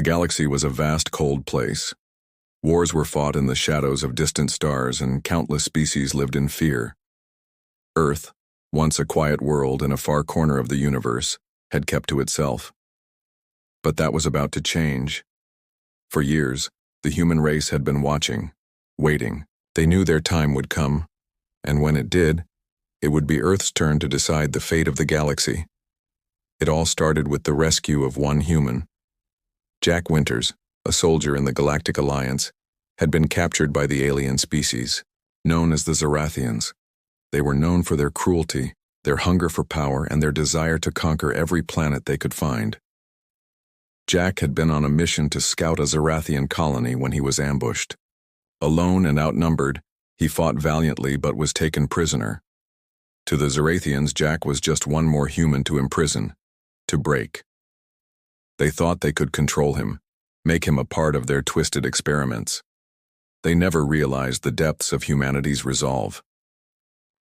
The galaxy was a vast, cold place. Wars were fought in the shadows of distant stars, and countless species lived in fear. Earth, once a quiet world in a far corner of the universe, had kept to itself. But that was about to change. For years, the human race had been watching, waiting. They knew their time would come, and when it did, it would be Earth's turn to decide the fate of the galaxy. It all started with the rescue of one human. Jack Winters, a soldier in the Galactic Alliance, had been captured by the alien species, known as the Zarathians. They were known for their cruelty, their hunger for power, and their desire to conquer every planet they could find. Jack had been on a mission to scout a Zarathian colony when he was ambushed. Alone and outnumbered, he fought valiantly but was taken prisoner. To the Zarathians, Jack was just one more human to imprison, to break. They thought they could control him, make him a part of their twisted experiments. They never realized the depths of humanity's resolve.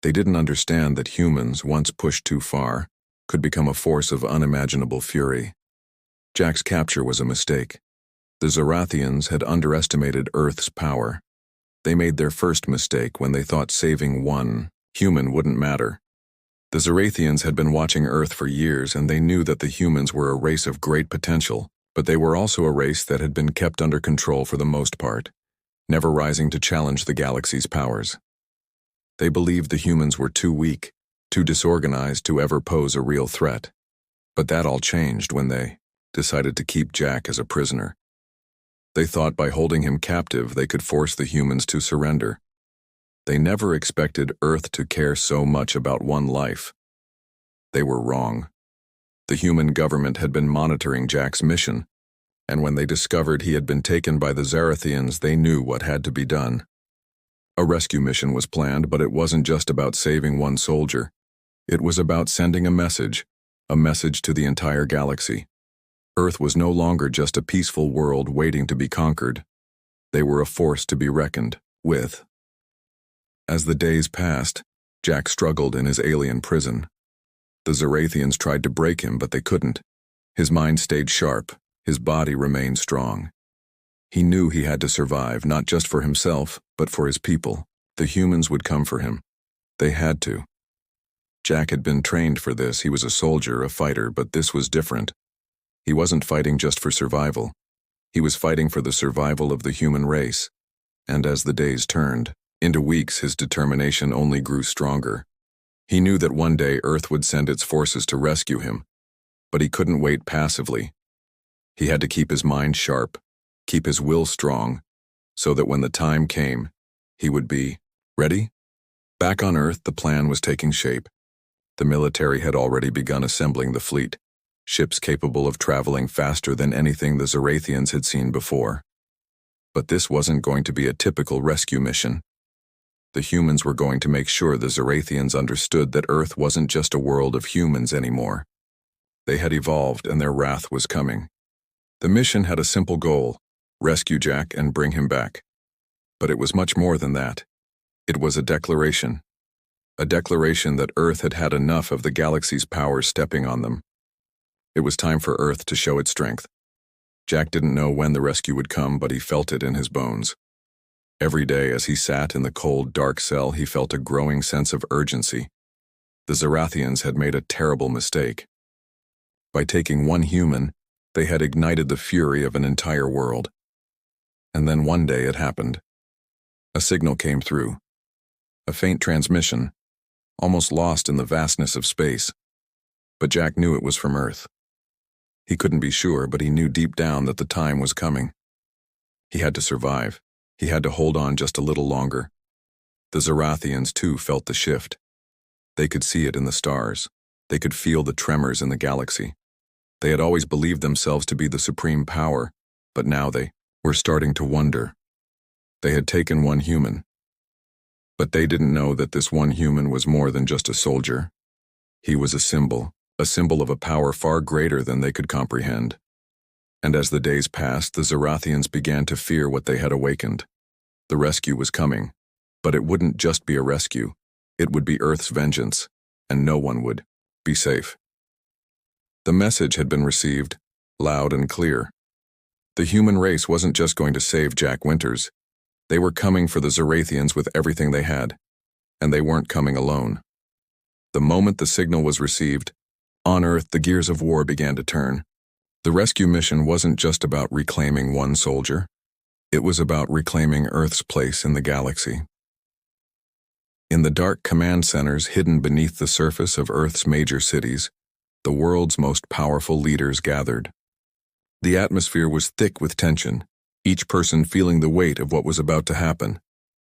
They didn't understand that humans, once pushed too far, could become a force of unimaginable fury. Jack's capture was a mistake. The Zarathians had underestimated Earth's power. They made their first mistake when they thought saving one human wouldn't matter. The Zarathians had been watching Earth for years, and they knew that the humans were a race of great potential, but they were also a race that had been kept under control for the most part, never rising to challenge the galaxy's powers. They believed the humans were too weak, too disorganized to ever pose a real threat. But that all changed when they decided to keep Jack as a prisoner. They thought by holding him captive they could force the humans to surrender. They never expected Earth to care so much about one life. They were wrong. The human government had been monitoring Jack's mission, and when they discovered he had been taken by the Zarathians, they knew what had to be done. A rescue mission was planned, but it wasn't just about saving one soldier. It was about sending a message to the entire galaxy. Earth was no longer just a peaceful world waiting to be conquered. They were a force to be reckoned with. As the days passed, Jack struggled in his alien prison. The Zarathians tried to break him, but they couldn't. His mind stayed sharp, his body remained strong. He knew he had to survive, not just for himself, but for his people. The humans would come for him. They had to. Jack had been trained for this. He was a soldier, a fighter, but this was different. He wasn't fighting just for survival. He was fighting for the survival of the human race. And as the days turned into weeks, his determination only grew stronger. He knew that one day Earth would send its forces to rescue him, but he couldn't wait passively. He had to keep his mind sharp, keep his will strong, so that when the time came, he would be ready. Back on Earth, the plan was taking shape. The military had already begun assembling the fleet, ships capable of traveling faster than anything the Zarathians had seen before. But this wasn't going to be a typical rescue mission. The humans were going to make sure the Zarathians understood that Earth wasn't just a world of humans anymore. They had evolved, and their wrath was coming. The mission had a simple goal: rescue Jack and bring him back. But it was much more than that. It was a declaration that Earth had had enough of the galaxy's power stepping on them. It was time for Earth to show its strength. Jack didn't know when the rescue would come, but he felt it in his bones. Every day as he sat in the cold, dark cell, he felt a growing sense of urgency. The Zarathians had made a terrible mistake. By taking one human, they had ignited the fury of an entire world. And then one day it happened. A signal came through. A faint transmission, almost lost in the vastness of space. But Jack knew it was from Earth. He couldn't be sure, but he knew deep down that the time was coming. He had to survive. He had to hold on just a little longer. The Zarathians, too, felt the shift. They could see it in the stars. They could feel the tremors in the galaxy. They had always believed themselves to be the supreme power, but now they were starting to wonder. They had taken one human. But they didn't know that this one human was more than just a soldier. He was a symbol of a power far greater than they could comprehend. And as the days passed, the Zarathians began to fear what they had awakened. The rescue was coming, but it wouldn't just be a rescue. It would be Earth's vengeance, and no one would be safe. The message had been received, loud and clear. The human race wasn't just going to save Jack Winters. They were coming for the Zorathians with everything they had. And they weren't coming alone. The moment the signal was received, on Earth the gears of war began to turn. The rescue mission wasn't just about reclaiming one soldier. It was about reclaiming Earth's place in the galaxy. In the dark command centers hidden beneath the surface of Earth's major cities, the world's most powerful leaders gathered. The atmosphere was thick with tension, each person feeling the weight of what was about to happen.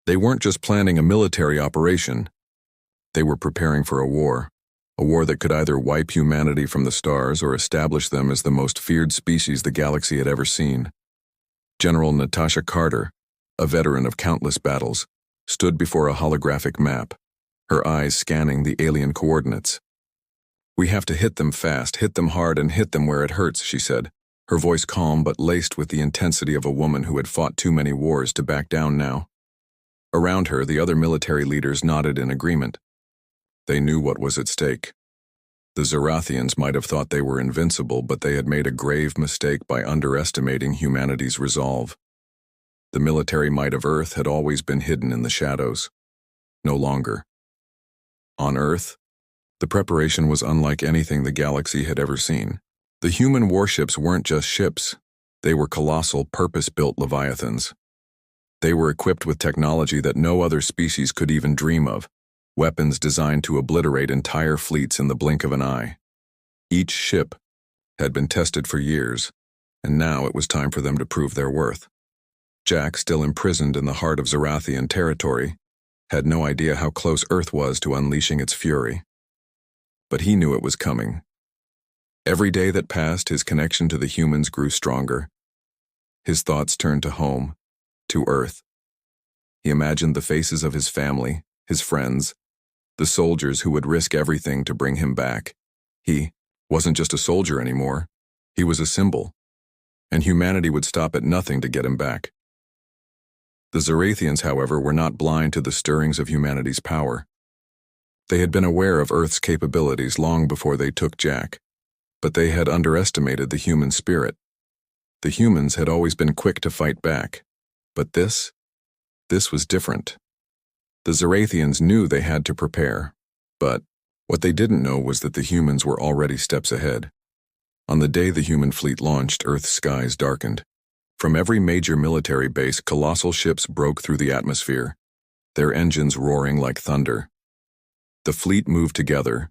They weren't just planning a military operation. They were preparing for a war that could either wipe humanity from the stars or establish them as the most feared species the galaxy had ever seen. General Natasha Carter, a veteran of countless battles, stood before a holographic map, her eyes scanning the alien coordinates. "We have to hit them fast, hit them hard, and hit them where it hurts," she said, her voice calm but laced with the intensity of a woman who had fought too many wars to back down now. Around her, the other military leaders nodded in agreement. They knew what was at stake. The Zorathians might have thought they were invincible, but they had made a grave mistake by underestimating humanity's resolve. The military might of Earth had always been hidden in the shadows. No longer. On Earth, the preparation was unlike anything the galaxy had ever seen. The human warships weren't just ships. They were colossal, purpose-built leviathans. They were equipped with technology that no other species could even dream of, weapons designed to obliterate entire fleets in the blink of an eye. Each ship had been tested for years, and now it was time for them to prove their worth. Jack, still imprisoned in the heart of Zorathian territory, had no idea how close Earth was to unleashing its fury. But he knew it was coming. Every day that passed, his connection to the humans grew stronger. His thoughts turned to home, to Earth. He imagined the faces of his family, his friends, the soldiers who would risk everything to bring him back. He wasn't just a soldier anymore. He was a symbol, and humanity would stop at nothing to get him back. The Zorathians, however, were not blind to the stirrings of humanity's power. They had been aware of Earth's capabilities long before they took Jack, but they had underestimated the human spirit. The humans had always been quick to fight back, but this was different. The Zorathians knew they had to prepare, but what they didn't know was that the humans were already steps ahead. On the day the human fleet launched, Earth's skies darkened. From every major military base, colossal ships broke through the atmosphere, their engines roaring like thunder. The fleet moved together,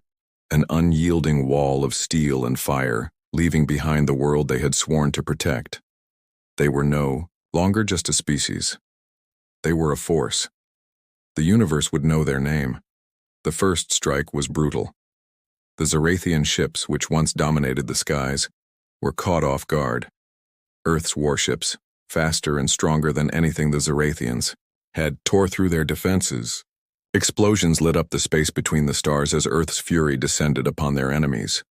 an unyielding wall of steel and fire, leaving behind the world they had sworn to protect. They were no longer just a species. They were a force. The universe would know their name. The first strike was brutal. The Zorathian ships, which once dominated the skies, were caught off guard. Earth's warships, faster and stronger than anything the Zorathians had, tore through their defenses. Explosions lit up the space between the stars as Earth's fury descended upon their enemies.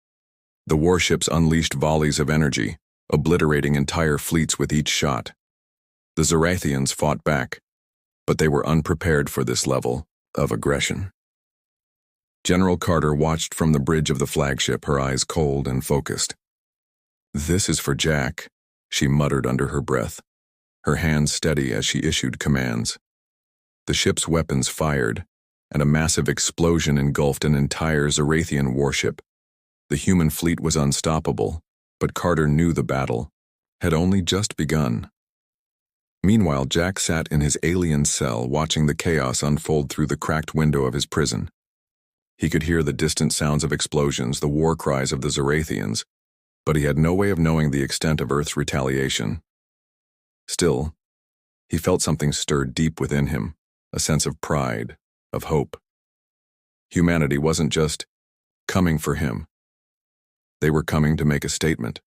The warships unleashed volleys of energy, obliterating entire fleets with each shot. The Zorathians fought back, but they were unprepared for this level of aggression. General Carter watched from the bridge of the flagship, her eyes cold and focused. "This is for Jack," she muttered under her breath, her hands steady as she issued commands. The ship's weapons fired, and a massive explosion engulfed an entire Zorathian warship. The human fleet was unstoppable, but Carter knew the battle had only just begun. Meanwhile, Jack sat in his alien cell watching the chaos unfold through the cracked window of his prison. He could hear the distant sounds of explosions, the war cries of the Zorathians, but he had no way of knowing the extent of Earth's retaliation. Still, he felt something stir deep within him, a sense of pride, of hope. Humanity wasn't just coming for him. They were coming to make a statement.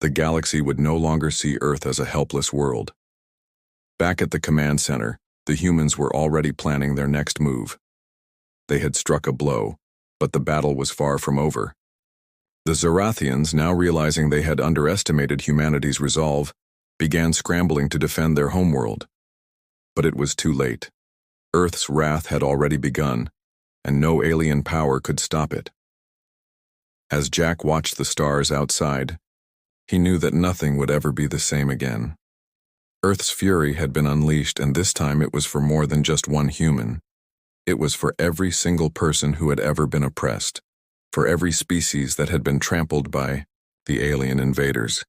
The galaxy would no longer see Earth as a helpless world. Back at the command center, the humans were already planning their next move. They had struck a blow, but the battle was far from over. The Zorathians, now realizing they had underestimated humanity's resolve, began scrambling to defend their homeworld. But it was too late. Earth's wrath had already begun, and no alien power could stop it. As Jack watched the stars outside, He knew that nothing would ever be the same again. Earth's fury had been unleashed, and this time it was for more than just one human. It was for every single person who had ever been oppressed, for every species that had been trampled by the alien invaders.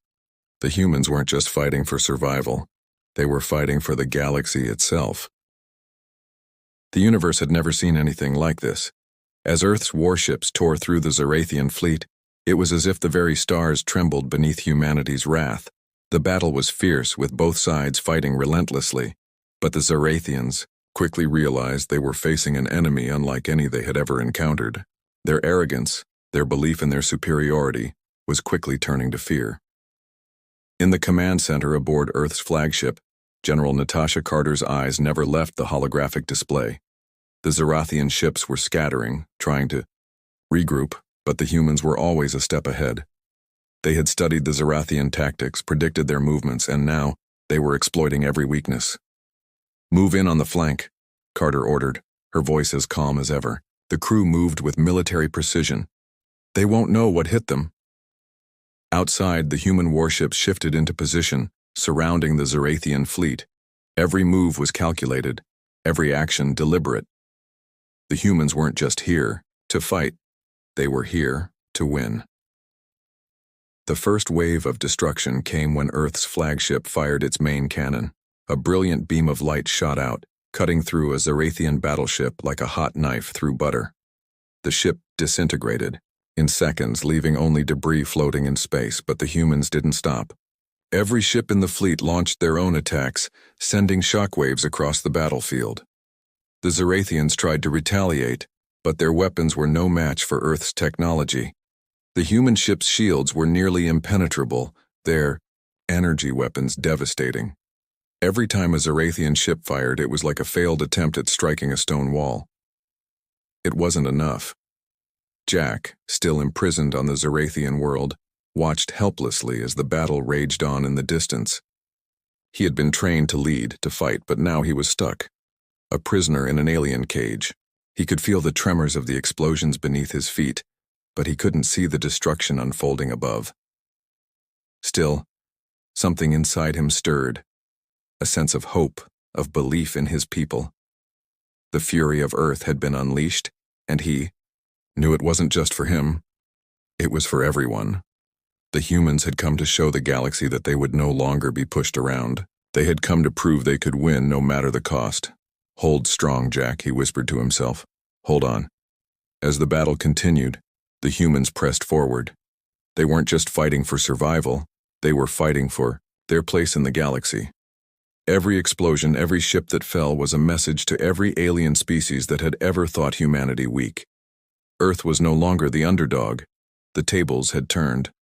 The humans weren't just fighting for survival, they were fighting for the galaxy itself. The universe had never seen anything like this. As Earth's warships tore through the Zarathian fleet, it was as if the very stars trembled beneath humanity's wrath. The battle was fierce, with both sides fighting relentlessly, but the Zarathians quickly realized they were facing an enemy unlike any they had ever encountered. Their arrogance, their belief in their superiority, was quickly turning to fear. In the command center aboard Earth's flagship, General Natasha Carter's eyes never left the holographic display. The Zarathian ships were scattering, trying to regroup, but the humans were always a step ahead. They had studied the Zarathian tactics, predicted their movements, and now they were exploiting every weakness. "Move in on the flank," Carter ordered, her voice as calm as ever. The crew moved with military precision. "They won't know what hit them." Outside, the human warships shifted into position, surrounding the Zarathian fleet. Every move was calculated, every action deliberate. The humans weren't just here to fight, they were here to win. The first wave of destruction came when Earth's flagship fired its main cannon. A brilliant beam of light shot out, cutting through a Zarathian battleship like a hot knife through butter. The ship disintegrated in seconds, leaving only debris floating in space, but the humans didn't stop. Every ship in the fleet launched their own attacks, sending shockwaves across the battlefield. The Zarathians tried to retaliate, but their weapons were no match for Earth's technology. The human ships' shields were nearly impenetrable, their energy weapons devastating. Every time a Zarathian ship fired, it was like a failed attempt at striking a stone wall. It wasn't enough. Jack, still imprisoned on the Zarathian world, watched helplessly as the battle raged on in the distance. He had been trained to lead, to fight, but now he was stuck. A prisoner in an alien cage. He could feel the tremors of the explosions beneath his feet, but he couldn't see the destruction unfolding above. Still, something inside him stirred. A sense of hope, of belief in his people. The fury of Earth had been unleashed, and he knew it wasn't just for him. It was for everyone. The humans had come to show the galaxy that they would no longer be pushed around. They had come to prove they could win no matter the cost. "Hold strong, Jack," he whispered to himself. "Hold on." As the battle continued, the humans pressed forward. They weren't just fighting for survival, they were fighting for their place in the galaxy. Every explosion, every ship that fell was a message to every alien species that had ever thought humanity weak. Earth was no longer the underdog. The tables had turned.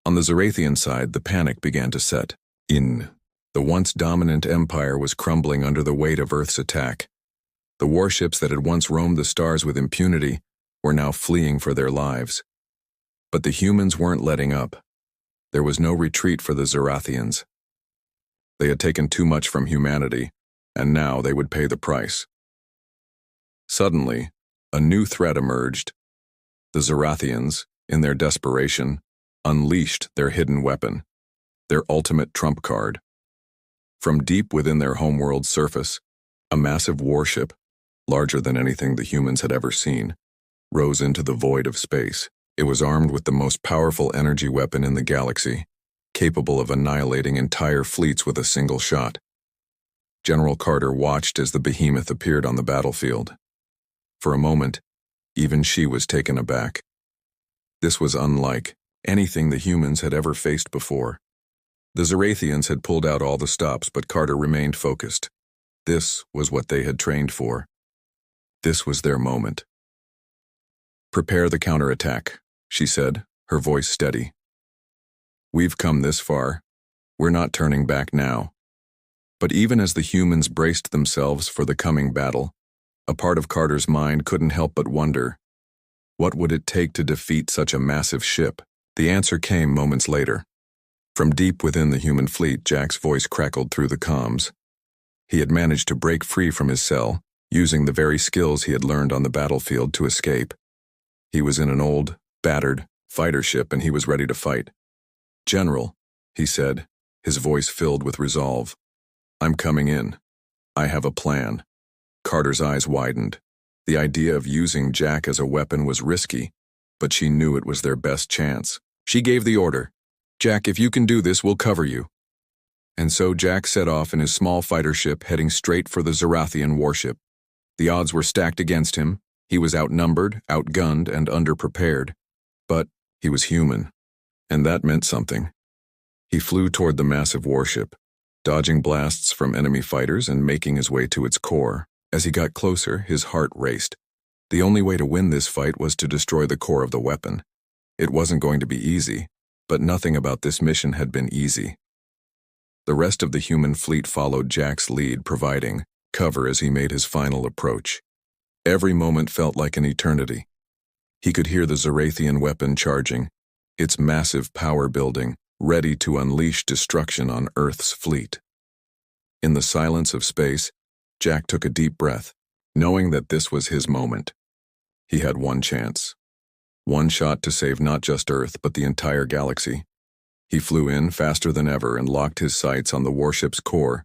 On the Zarathian side, the panic began to set in. The once dominant empire was crumbling under the weight of Earth's attack. The warships that had once roamed the stars with impunity were now fleeing for their lives. But the humans weren't letting up. There was no retreat for the Zarathians. They had taken too much from humanity, and now they would pay the price. Suddenly, a new threat emerged. The Zarathians, in their desperation, unleashed their hidden weapon, their ultimate trump card. From deep within their homeworld's surface, a massive warship, larger than anything the humans had ever seen, rose into the void of space. It was armed with the most powerful energy weapon in the galaxy, capable of annihilating entire fleets with a single shot. General Carter watched as the behemoth appeared on the battlefield. For a moment, even she was taken aback. This was unlike anything the humans had ever faced before. The Zarathians had pulled out all the stops, but Carter remained focused. This was what they had trained for. This was their moment. "Prepare the counterattack," she said, her voice steady. "We've come this far. We're not turning back now." But even as the humans braced themselves for the coming battle, a part of Carter's mind couldn't help but wonder, what would it take to defeat such a massive ship? The answer came moments later. From deep within the human fleet, Jack's voice crackled through the comms. He had managed to break free from his cell, using the very skills he had learned on the battlefield to escape. He was in an old, battered fighter ship, and he was ready to fight. "General," he said, his voice filled with resolve. "I'm coming in. I have a plan." Carter's eyes widened. The idea of using Jack as a weapon was risky, but she knew it was their best chance. She gave the order, "Jack, if you can do this, we'll cover you." And so Jack set off in his small fighter ship, heading straight for the Zarathian warship. The odds were stacked against him. He was outnumbered, outgunned, and underprepared. But he was human, and that meant something. He flew toward the massive warship, dodging blasts from enemy fighters and making his way to its core. As he got closer, his heart raced. The only way to win this fight was to destroy the core of the weapon. It wasn't going to be easy, but nothing about this mission had been easy. The rest of the human fleet followed Jack's lead, providing cover as he made his final approach. Every moment felt like an eternity. He could hear the Zarathian weapon charging, its massive power building, ready to unleash destruction on Earth's fleet. In the silence of space, Jack took a deep breath, knowing that this was his moment. He had one chance. One shot to save not just Earth, but the entire galaxy. He flew in faster than ever and locked his sights on the warship's core.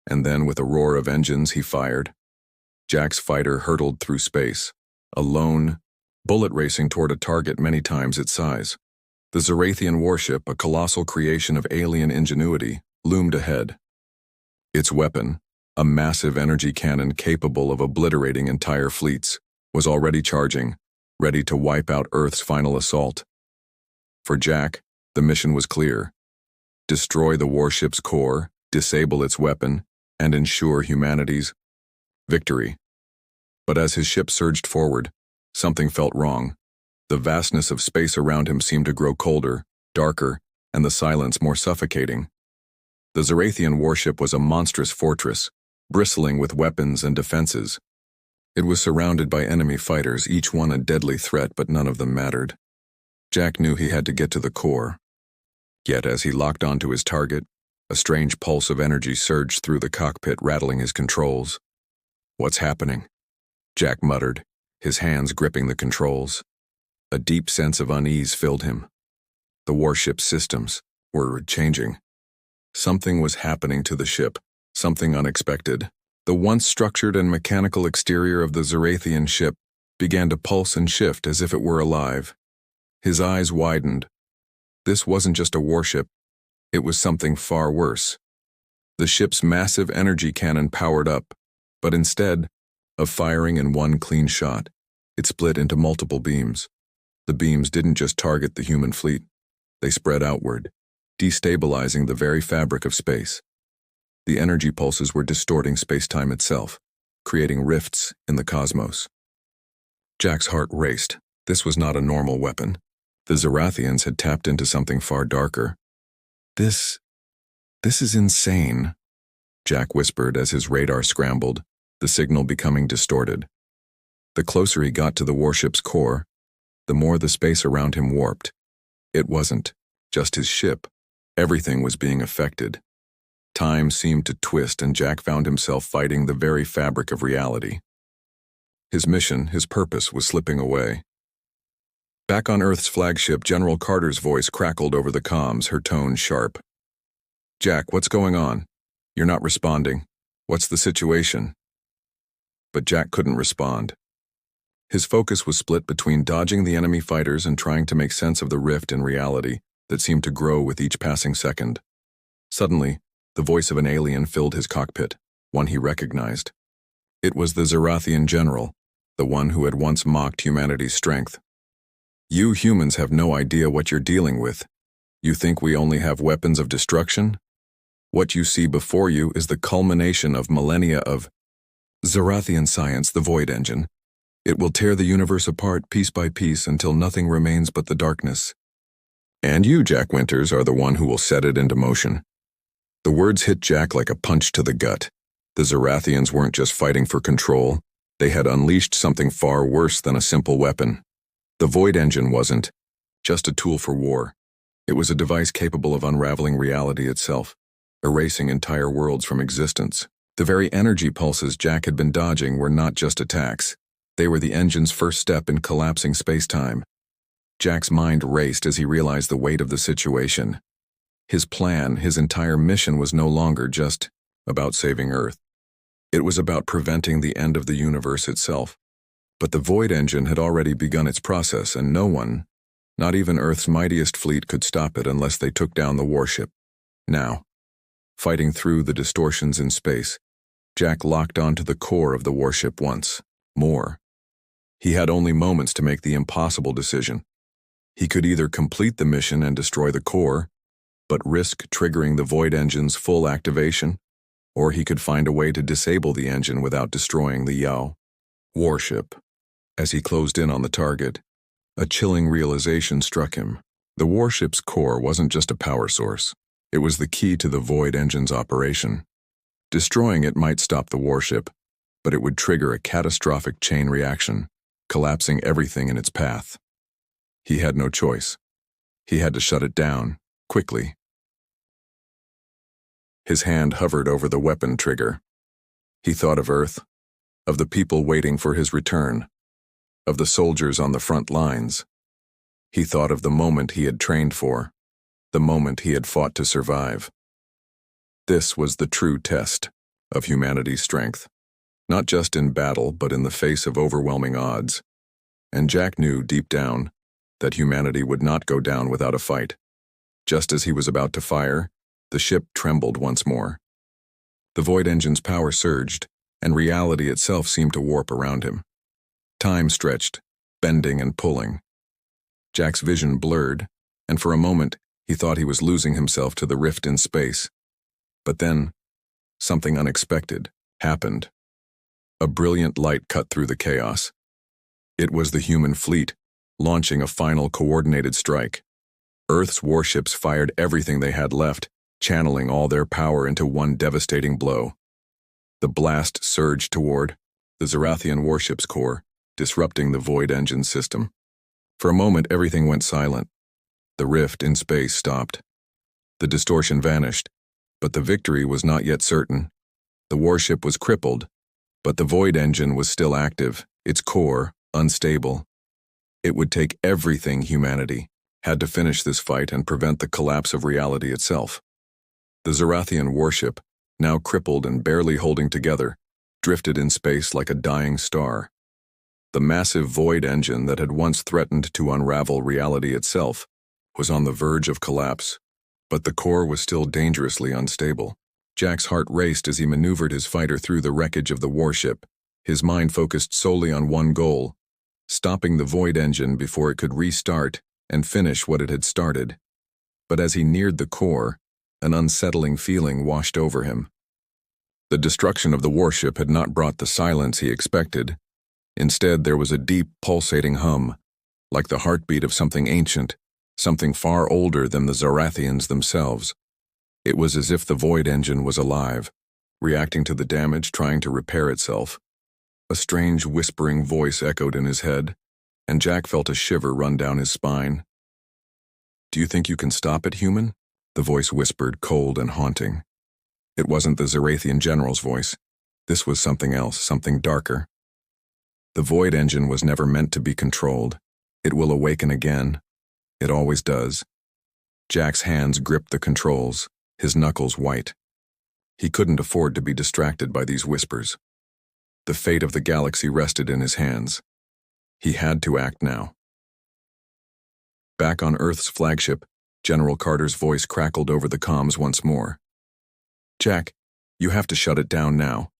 And then, with a roar of engines, he fired. Jack's fighter hurtled through space, a lone bullet racing toward a target many times its size. The Zarathian warship, a colossal creation of alien ingenuity, loomed ahead. Its weapon, a massive energy cannon capable of obliterating entire fleets, was already charging, ready to wipe out Earth's final assault. For Jack, the mission was clear: destroy the warship's core, disable its weapon, and ensure humanity's victory. But as his ship surged forward, something felt wrong. The vastness of space around him seemed to grow colder, darker, and the silence more suffocating. The Zarathian warship was a monstrous fortress, bristling with weapons and defenses. It was surrounded by enemy fighters, each one a deadly threat, but none of them mattered. Jack knew he had to get to the core. Yet as he locked onto his target, a strange pulse of energy surged through the cockpit, rattling his controls. "What's happening?" Jack muttered, his hands gripping the controls. A deep sense of unease filled him. The warship's systems were changing. Something was happening to the ship, something unexpected. The once structured and mechanical exterior of the Zarathian ship began to pulse and shift as if it were alive. His eyes widened. This wasn't just a warship, it was something far worse. The ship's massive energy cannon powered up, but instead of firing in one clean shot, it split into multiple beams. The beams didn't just target the human fleet, they spread outward, destabilizing the very fabric of space. The energy pulses were distorting space-time itself, creating rifts in the cosmos. Jack's heart raced. This was not a normal weapon. The Zarathians had tapped into something far darker. This is insane," Jack whispered as his radar scrambled, the signal becoming distorted. The closer he got to the warship's core, the more the space around him warped. It wasn't just his ship. Everything was being affected. Time seemed to twist, and Jack found himself fighting the very fabric of reality. His mission, his purpose, was slipping away. Back on Earth's flagship, General Carter's voice crackled over the comms, her tone sharp. "Jack, what's going on? You're not responding. What's the situation?" But Jack couldn't respond. His focus was split between dodging the enemy fighters and trying to make sense of the rift in reality that seemed to grow with each passing second. Suddenly, the voice of an alien filled his cockpit, one he recognized. It was the Zarathian general, the one who had once mocked humanity's strength. "You humans have no idea what you're dealing with. You think we only have weapons of destruction? What you see before you is the culmination of millennia of Zarathian science, the Void Engine. It will tear the universe apart piece by piece until nothing remains but the darkness. And you, Jack Winters, are the one who will set it into motion." The words hit Jack like a punch to the gut. The Zarathians weren't just fighting for control. They had unleashed something far worse than a simple weapon. The Void Engine wasn't just a tool for war. It was a device capable of unraveling reality itself, erasing entire worlds from existence. The very energy pulses Jack had been dodging were not just attacks. They were the engine's first step in collapsing space-time. Jack's mind raced as he realized the weight of the situation. His plan, his entire mission was no longer just about saving Earth. It was about preventing the end of the universe itself. But the Void Engine had already begun its process, and no one, not even Earth's mightiest fleet, could stop it unless they took down the warship. Now, fighting through the distortions in space, Jack locked onto the core of the warship once more. He had only moments to make the impossible decision. He could either complete the mission and destroy the core, but risk triggering the Void Engine's full activation, or he could find a way to disable the engine without destroying the Yao warship. As he closed in on the target, a chilling realization struck him. The warship's core wasn't just a power source. It was the key to the Void Engine's operation. Destroying it might stop the warship, but it would trigger a catastrophic chain reaction, collapsing everything in its path. He had no choice. He had to shut it down, quickly. His hand hovered over the weapon trigger. He thought of Earth, of the people waiting for his return, of the soldiers on the front lines. He thought of the moment he had trained for, the moment he had fought to survive. This was the true test of humanity's strength, not just in battle but in the face of overwhelming odds. And Jack knew deep down that humanity would not go down without a fight. Just as he was about to fire, the ship trembled once more. The Void Engine's power surged, and reality itself seemed to warp around him. Time stretched, bending and pulling. Jack's vision blurred, and for a moment he thought he was losing himself to the rift in space. But then, something unexpected happened. A brilliant light cut through the chaos. It was the human fleet, launching a final coordinated strike. Earth's warships fired everything they had left, channeling all their power into one devastating blow. The blast surged toward the Zarathian warship's core, disrupting the Void Engine system. For a moment, everything went silent. The rift in space stopped. The distortion vanished, but the victory was not yet certain. The warship was crippled, but the Void Engine was still active, its core unstable. It would take everything humanity had to finish this fight and prevent the collapse of reality itself. The Zarathian warship, now crippled and barely holding together, drifted in space like a dying star. The massive Void Engine that had once threatened to unravel reality itself was on the verge of collapse, but the core was still dangerously unstable. Jack's heart raced as he maneuvered his fighter through the wreckage of the warship, his mind focused solely on one goal: stopping the Void Engine before it could restart and finish what it had started. But as he neared the core, an unsettling feeling washed over him. The destruction of the warship had not brought the silence he expected. Instead, there was a deep, pulsating hum, like the heartbeat of something ancient, something far older than the Zarathians themselves. It was as if the Void Engine was alive, reacting to the damage, trying to repair itself. A strange, whispering voice echoed in his head, and Jack felt a shiver run down his spine. "Do you think you can stop it, human?" The voice whispered, cold and haunting. It wasn't the Zarathian general's voice. This was something else, something darker. The Void Engine was never meant to be controlled. It will awaken again. It always does. Jack's hands gripped the controls, his knuckles white. He couldn't afford to be distracted by these whispers. The fate of the galaxy rested in his hands. He had to act now. Back on Earth's flagship, General Carter's voice crackled over the comms once more. "Jack, you have to shut it down now.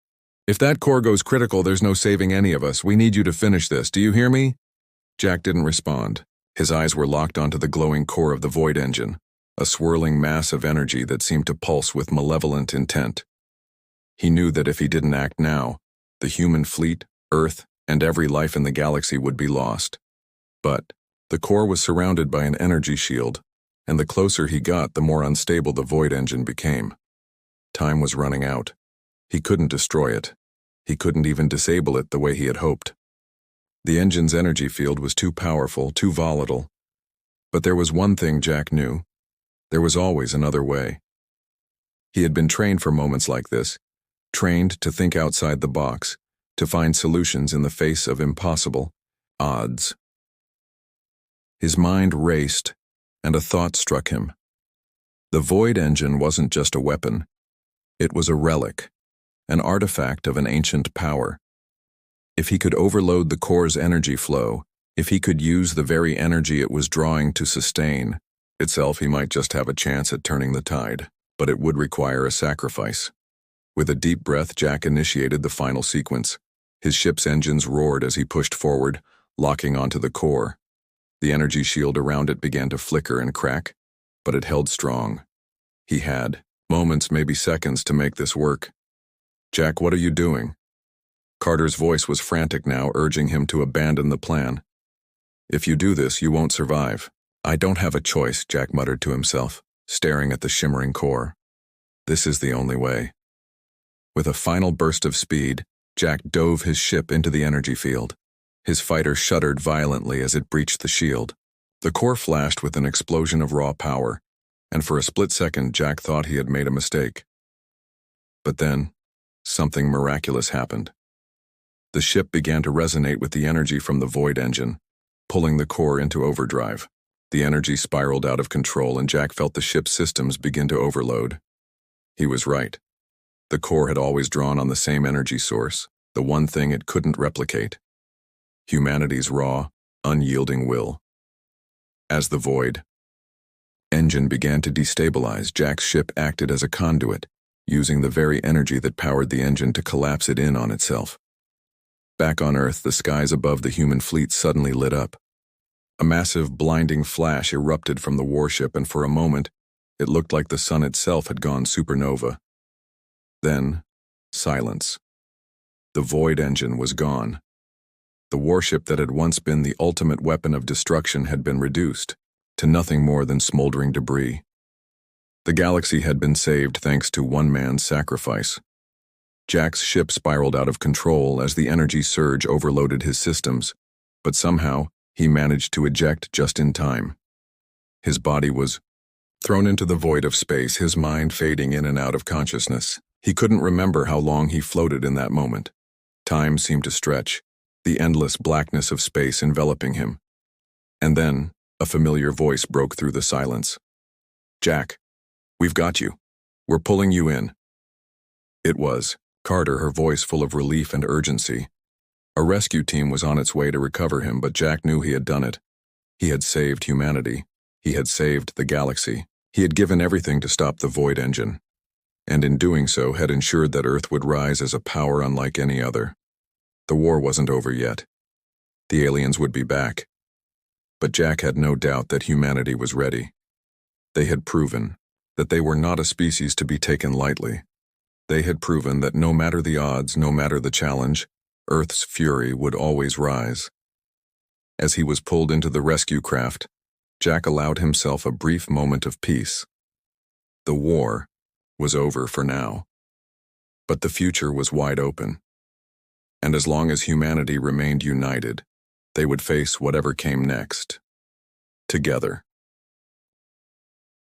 If that core goes critical, there's no saving any of us. We need you to finish this. Do you hear me?" Jack didn't respond. His eyes were locked onto the glowing core of the Void Engine, a swirling mass of energy that seemed to pulse with malevolent intent. He knew that if he didn't act now, the human fleet, Earth, and every life in the galaxy would be lost. But the core was surrounded by an energy shield, and the closer he got, the more unstable the Void Engine became. Time was running out. He couldn't destroy it. He couldn't even disable it the way he had hoped. The engine's energy field was too powerful, too volatile. But there was one thing Jack knew. There was always another way. He had been trained for moments like this, trained to think outside the box, to find solutions in the face of impossible odds. His mind raced, and a thought struck him. The void engine wasn't just a weapon. It was a relic, an artifact of an ancient power. If he could overload the core's energy flow, if he could use the very energy it was drawing to sustain itself, he might just have a chance at turning the tide, but it would require a sacrifice. With a deep breath, Jack initiated the final sequence. His ship's engines roared as he pushed forward, locking onto the core. The energy shield around it began to flicker and crack, but it held strong. He had moments, maybe seconds, to make this work. "Jack, what are you doing?" Carter's voice was frantic now, urging him to abandon the plan. "If you do this, you won't survive." "I don't have a choice," Jack muttered to himself, staring at the shimmering core. "This is the only way." With a final burst of speed, Jack dove his ship into the energy field. His fighter shuddered violently as it breached the shield. The core flashed with an explosion of raw power, and for a split second Jack thought he had made a mistake. But then, something miraculous happened. The ship began to resonate with the energy from the void engine, pulling the core into overdrive. The energy spiraled out of control, and Jack felt the ship's systems begin to overload. He was right. The core had always drawn on the same energy source, the one thing it couldn't replicate: humanity's raw, unyielding will. As the void engine began to destabilize, Jack's ship acted as a conduit, using the very energy that powered the engine to collapse it in on itself. Back on Earth, the skies above the human fleet suddenly lit up. A massive, blinding flash erupted from the warship, and for a moment, it looked like the sun itself had gone supernova. Then, silence. The void engine was gone. The warship that had once been the ultimate weapon of destruction had been reduced to nothing more than smoldering debris. The galaxy had been saved thanks to one man's sacrifice. Jack's ship spiraled out of control as the energy surge overloaded his systems, but somehow he managed to eject just in time. His body was thrown into the void of space, his mind fading in and out of consciousness. He couldn't remember how long he floated in that moment. Time seemed to stretch, the endless blackness of space enveloping him. And then, a familiar voice broke through the silence. "Jack, we've got you. We're pulling you in." It was Carter, her voice full of relief and urgency. A rescue team was on its way to recover him, but Jack knew he had done it. He had saved humanity. He had saved the galaxy. He had given everything to stop the void engine, and in doing so had ensured that Earth would rise as a power unlike any other. The war wasn't over yet. The aliens would be back. But Jack had no doubt that humanity was ready. They had proven that they were not a species to be taken lightly. They had proven that no matter the odds, no matter the challenge, Earth's fury would always rise. As he was pulled into the rescue craft, Jack allowed himself a brief moment of peace. The war was over for now. But the future was wide open. And as long as humanity remained united, they would face whatever came next, together.